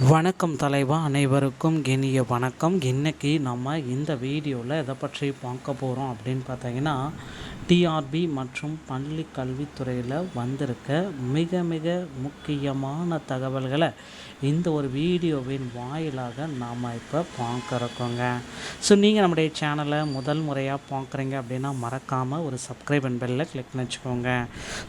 வணக்கம் தலைவா, அனைவருக்கும் இனிய வணக்கம். இன்றைக்கி நம்ம இந்த வீடியோவில் எதை பற்றி பார்க்க போகிறோம் அப்படின்னு பார்த்தீங்கன்னா, டிஆர்பி மற்றும் பள்ளி கல்வித்துறையில் வந்திருக்க மிக மிக முக்கியமான தகவல்களை இந்த ஒரு வீடியோவின் வாயிலாக நாம் இப்போ பார்க்குறோங்க. ஸோ நீங்கள் நம்முடைய சேனலை முதல் முறையாக பார்க்குறீங்க அப்படின்னா மறக்காமல் ஒரு சப்ஸ்கிரைப் அண்ட் பெல்லை கிளிக் பண்ணி வச்சுக்கோங்க.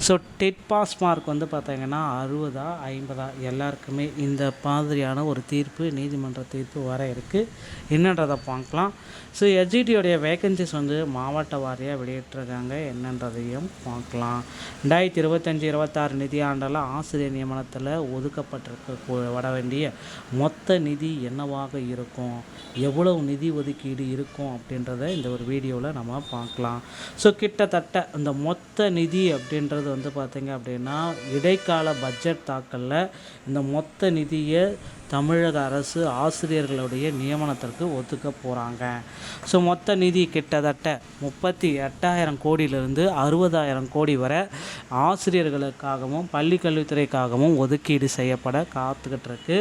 ஸோ டெட் பாஸ் மார்க் வந்து பார்த்தீங்கன்னா 60 50 எல்லாருக்குமே இந்த மாதிரியான ஒரு தீர்ப்பு, நீதிமன்ற தீர்ப்பு வர இருக்குது. என்னன்றதை பார்க்கலாம். ஸோ எஸ்ஜிடியோடைய வேகன்சிஸ் வந்து மாவட்ட வாரியாக வெளியிட்டிருக்காங்க. என்னன்றதையும் பார்க்கலாம். 2025-26 நிதியாண்டில் ஆசிரியர் நியமனத்தில் ஒதுக்கப்பட்டிருக்க வர வேண்டிய மொத்த நிதி என்னவாக இருக்கும், எவ்வளவு நிதி ஒதுக்கீடு இருக்கும் அப்படின்றத இந்த ஒரு வீடியோவில் நம்ம பார்க்கலாம். ஸோ கிட்டத்தட்ட இந்த மொத்த நிதி அப்படின்றது வந்து பார்த்திங்க அப்படின்னா இடைக்கால பட்ஜெட் தாக்கலில் இந்த மொத்த நிதியை தமிழக அரசு ஆசிரியர்களுடைய நியமனத்திற்கு ஒதுக்க போகிறாங்க. ஸோ மொத்த நிதி கிட்டத்தட்ட 38,000 கோடியிலிருந்து 60,000 கோடி வரை ஆசிரியர்களுக்காகவும் பள்ளி கல்வித்துறைக்காகவும் ஒதுக்கீடு செய்யப்பட காத்துக்கிட்டு இருக்கு.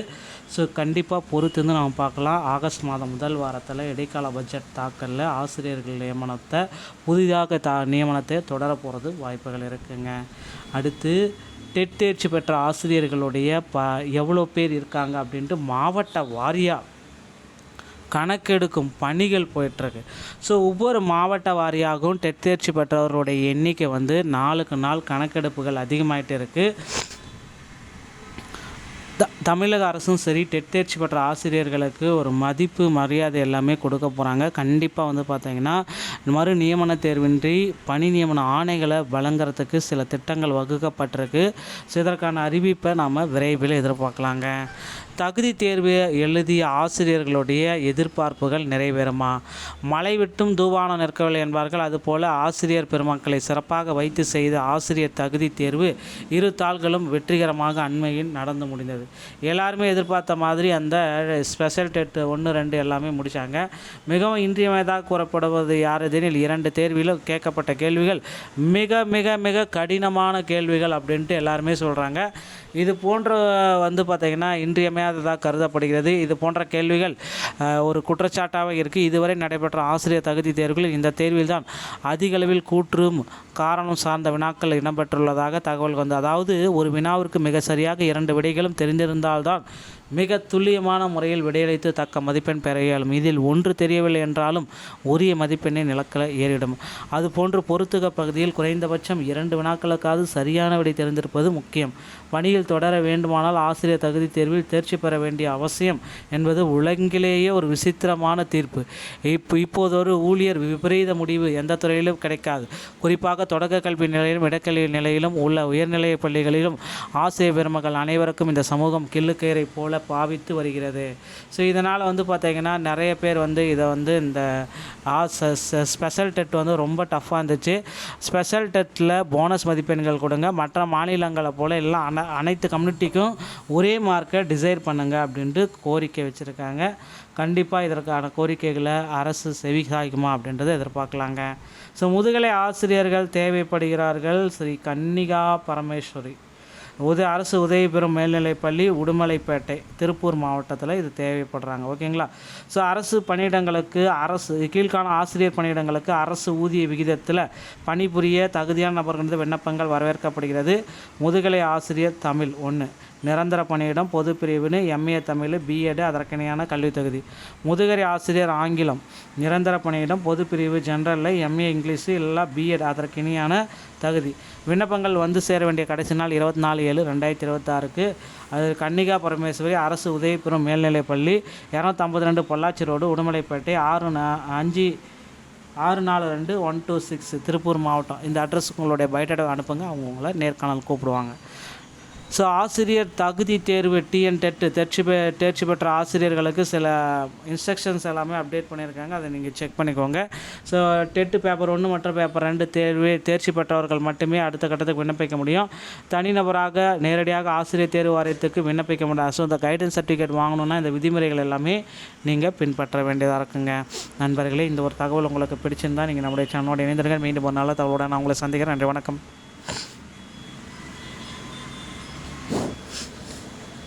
ஸோ கண்டிப்பாக பொறுத்திருந்து நம்ம பார்க்கலாம். ஆகஸ்ட் மாதம் முதல் வாரத்தில் இடைக்கால பட்ஜெட் தாக்கலில் ஆசிரியர்கள் நியமனத்தை புதிதாக நியமனத்தை தொடர போகிறது வாய்ப்புகள் இருக்குங்க. அடுத்து டெட் தேர்ச்சி பெற்ற ஆசிரியர்களுடைய எவ்வளோ பேர் இருக்காங்க அப்படின்ட்டு மாவட்ட வாரியாக கணக்கெடுக்கும் பணிகள் போயிட்டுருக்கு. ஸோ ஒவ்வொரு மாவட்ட வாரியாகவும் டெட் தேர்ச்சி பெற்றவர்களுடைய எண்ணிக்கை வந்து நாளுக்கு நாள் கணக்கெடுப்புகள் அதிகமாகிட்டு இருக்குது. தமிழக அரசும் சரி டெட் தேர்ச்சி பெற்ற ஆசிரியர்களுக்கு ஒரு மதிப்பு மரியாதை எல்லாமே கொடுக்க போகிறாங்க. கண்டிப்பாக வந்து பார்த்திங்கன்னா மறு நியமன தேர்வின்றி பணி நியமன ஆணைகளை வழங்குறதுக்கு சில திட்டங்கள் வகுக்கப்பட்டிருக்கு. ஸோ இதற்கான அறிவிப்பை நாம் விரைவில் எதிர்பார்க்கலாங்க. தகுதி தேர்வு எழுதிய ஆசிரியர்களுடைய எதிர்பார்ப்புகள் நிறைவேறுமா? மழை விட்டும் தூவானம் நிற்கவில்லை என்பார்கள். அதுபோல் ஆசிரியர் பெருமக்களை சிறப்பாக வைத்து செய்த ஆசிரியர் தகுதி தேர்வு 2 தாள்களும் வெற்றிகரமாக அண்மையில் நடந்து முடிந்தது. எல்லாருமே எதிர்பார்த்த மாதிரி அந்த ஸ்பெஷல் டெட் 1, 2 எல்லாமே முடித்தாங்க. மிகவும் இன்றியமையதாக கூறப்படுவது யாரெதெனில் 2 தேர்விலும் கேட்கப்பட்ட கேள்விகள் மிக மிக மிக கடினமான கேள்விகள் அப்படின்ட்டு எல்லாருமே சொல்கிறாங்க. இது போன்ற வந்து பார்த்திங்கன்னா இன்றியமையாததாக கருதப்படுகிறது. இது போன்ற கேள்விகள் ஒரு குற்றச்சாட்டாக இருக்குது. இதுவரை நடைபெற்ற ஆசிரியர் தகுதி தேர்வுகளில் இந்த தேர்வில் தான் அதிகளவில் கூற்றும் காரணம் சார்ந்த வினாக்கள் இடம்பெற்றுள்ளதாக தகவல் வந்து, அதாவது ஒரு வினாவிற்கு மிக சரியாக 2 விடைகளும் தெரிந்திருந்தால்தான் மிக துல்லியமான முறையில் விடையளித்து தக்க மதிப்பெண் பெற இயலும். இதில் ஒன்று தெரியவில்லை என்றாலும் உரிய மதிப்பெண்ணை நிலக்கல ஏறிடும். அதுபோன்று பொறுத்துக பகுதியில் குறைந்தபட்சம் 2 வினாக்களுக்காவது சரியான விடை தெரிந்திருப்பது முக்கியம். பணியில் தொடர வேண்டுமானால் ஆசிரியர் தகுதி தேர்வில் தேர்ச்சி பெற வேண்டிய அவசியம் என்பது உலகிலேயே ஒரு விசித்திரமான தீர்ப்பு. இப்போது ஒரு ஊழியர் விபரீத முடிவு எந்த துறையிலும் கிடைக்காது. குறிப்பாக தொடக்க கல்வி நிலையிலும் இடக்கல்வி நிலையிலும் உள்ள உயர்நிலை பள்ளிகளிலும் ஆசிரியர் பெருமக்கள் அனைவருக்கும் இந்த சமூகம் கிள்ளுக்கயிறை போல பாவித்து வருகிறது. ஸோ இதனால் வந்து பார்த்திங்கன்னா நிறைய பேர் வந்து இதை வந்து இந்த ஸ்பெஷல் டெட் வந்து ரொம்ப டஃப்பாக இருந்துச்சு. ஸ்பெஷல் டெட்டில் போனஸ் மதிப்பெண்கள் கொடுங்க, மற்ற மாநிலங்களை போல் எல்லாம் அனைத்து கம்யூனிட்டிக்கும் ஒரே மார்க்கை டிசைர் பண்ணுங்க அப்படின்ட்டு கோரிக்கை வச்சுருக்காங்க. கண்டிப்பாக இதற்கான கோரிக்கைகளை அரசு செவி சாய்க்குமா அப்படின்றத எதிர்பார்க்கலாங்க. ஸோ முதுகலை ஆசிரியர்கள் தேவைப்படுகிறார்கள். ஸ்ரீ கன்னிகா பரமேஸ்வரி அரசு உதவி பெறும் மேல்நிலைப்பள்ளி உடுமலைப்பேட்டை திருப்பூர் மாவட்டத்தில் இது தேவைப்படுறாங்க. ஓகேங்களா? ஸோ அரசு பணியிடங்களுக்கு கீழ்காண ஆசிரியர் பணியிடங்களுக்கு அரசு ஊதிய விகிதத்தில் பணிபுரிய தகுதியான நபர்கள் விண்ணப்பங்கள் வரவேற்கப்படுகிறது. முதுகலை ஆசிரியர் தமிழ் 1, நிரந்தர பணியிடம் பொது பிரிவினு MA தமிழ் BEd அதற்கிணையான கல்வி தகுதி. முதுகலை ஆசிரியர் ஆங்கிலம் நிரந்தர பணியிடம் பொது பிரிவு ஜென்ரலில் MA இங்கிலீஷு இல்லை BEd அதற்கிணையான தகுதி. விண்ணப்பங்கள் வந்து சேர வேண்டிய கடைசி நாள் 24/7/2026. அது கன்னிகா பரமேஸ்வரி அரசு உதவி பெறும் மேல்நிலைப்பள்ளி 252 பொள்ளாச்சி ரோடு உடுமலைப்பேட்டை 642-126 திருப்பூர் மாவட்டம். இந்த அட்ரஸுக்கு உங்களுடைய பயோடேட்டா அனுப்புங்க. அவங்க உங்களை நேர்காணல் கூப்பிடுவாங்க. ஸோ ஆசிரியர் தகுதி தேர்வு TN டெட் தேர்ச்சி பெற்ற ஆசிரியர்களுக்கு சில இன்ஸ்ட்ரக்ஷன்ஸ் எல்லாமே அப்டேட் பண்ணியிருக்காங்க. அதை நீங்கள் செக் பண்ணிக்கோங்க. ஸோ டெட்டு பேப்பர் 1 மற்றும் பேப்பர் 2 தேர்ச்சி பெற்றவர்கள் மட்டுமே அடுத்த கட்டத்துக்கு விண்ணப்பிக்க முடியும். தனிநபராக நேரடியாக ஆசிரியர் தேர்வு வாரியத்துக்கு விண்ணப்பிக்க முடியாது. ஸோ இந்த கைடன்ஸ் சர்டிஃபிகேட் வாங்கணுன்னா இந்த விதிமுறைகள் எல்லாமே நீங்கள் பின்பற்ற வேண்டியதாக இருக்குங்க. நண்பர்களே, இந்த ஒரு தகவல் உங்களுக்கு பிடிச்சிருந்தால் நீங்கள் நம்முடைய சேனலோட இணைந்திருங்க. மீண்டும் ஒரு நல்ல தகவலோடு நான் உங்களை சந்திக்கிறேன். நன்றி, வணக்கம்.